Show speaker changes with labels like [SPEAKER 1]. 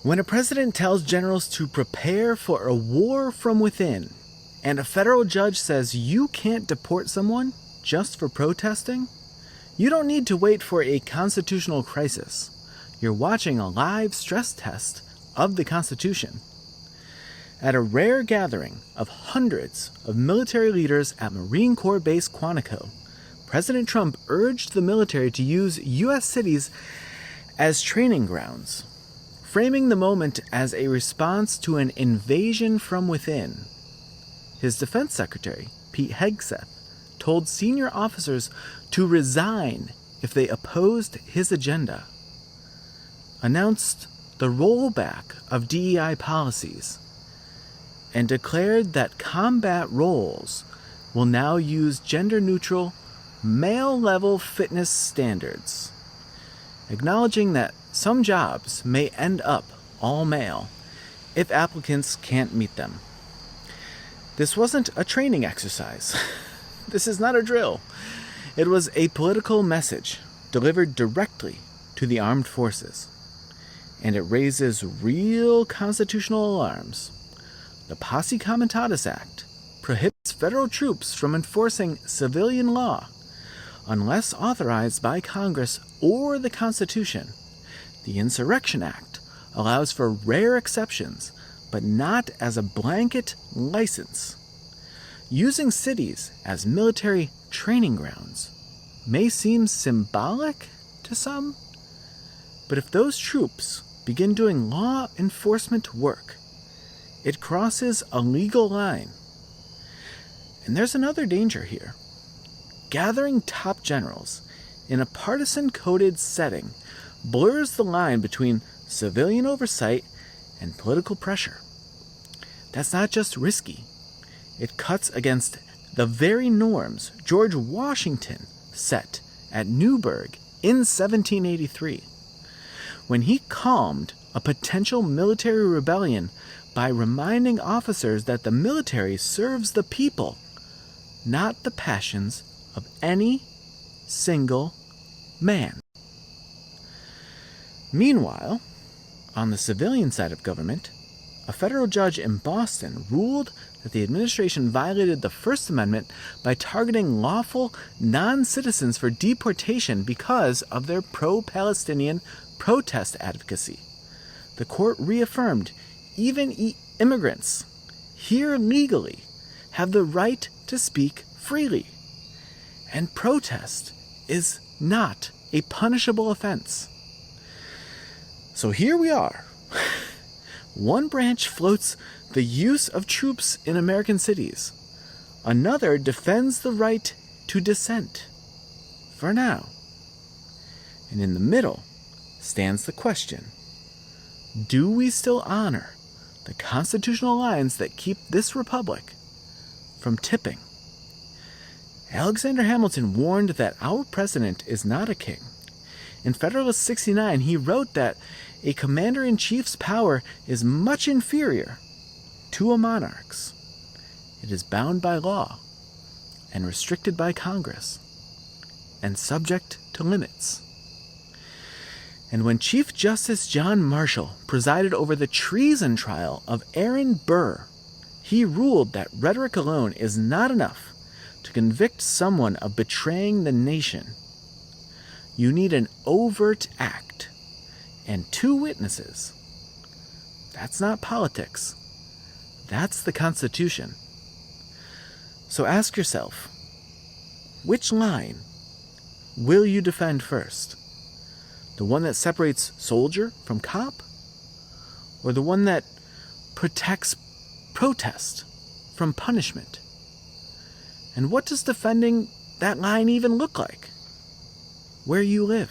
[SPEAKER 1] When a president tells generals to prepare for a war from within, and a federal judge says you can't deport someone just for protesting, you don't need to wait for a constitutional crisis. You're watching a live stress test of the Constitution. At a rare gathering of hundreds of military leaders at Marine Corps Base Quantico, President Trump urged the military to use U.S. cities as training grounds, framing the moment as a response to an invasion from within. His defense secretary, Pete Hegseth, told senior officers to resign if they opposed his agenda, announced the rollback of DEI policies, and declared that combat roles will now use gender-neutral, male-level fitness standards, acknowledging that some jobs may end up all male if applicants can't meet them. This wasn't a training exercise. This is not a drill. It was a political message delivered directly to the armed forces, and it raises real constitutional alarms. The Posse Comitatus Act prohibits federal troops from enforcing civilian law unless authorized by Congress or the Constitution. The Insurrection Act allows for rare exceptions, but not as a blanket license. Using cities as military training grounds may seem symbolic to some, but if those troops begin doing law enforcement work, it crosses a legal line. And there's another danger here. Gathering top generals in a partisan-coded setting blurs the line between civilian oversight and political pressure. That's not just risky. It cuts against the very norms George Washington set at Newburgh in 1783, when he calmed a potential military rebellion by reminding officers that the military serves the people, not the passions of any single man. Meanwhile, on the civilian side of government, a federal judge in Boston ruled that the administration violated the First Amendment by targeting lawful non-citizens for deportation because of their pro-Palestinian protest advocacy. The court reaffirmed even immigrants here legally have the right to speak freely, and protest is not a punishable offense. So here we are. One branch floats the use of troops in American cities. Another defends the right to dissent. For now. And in the middle stands the question: do we still honor the constitutional lines that keep this republic from tipping? Alexander Hamilton warned that our president is not a king. In Federalist 69, he wrote that a commander-in-chief's power is much inferior to a monarch's. It is bound by law and restricted by Congress and subject to limits. And when Chief Justice John Marshall presided over the treason trial of Aaron Burr, he ruled that rhetoric alone is not enough to convict someone of betraying the nation. You need an overt act and 2 witnesses. That's not politics. That's the Constitution. So ask yourself, which line will you defend first? The one that separates soldier from cop? Or the one that protects protest from punishment? And what does defending that line even look like? Where you live?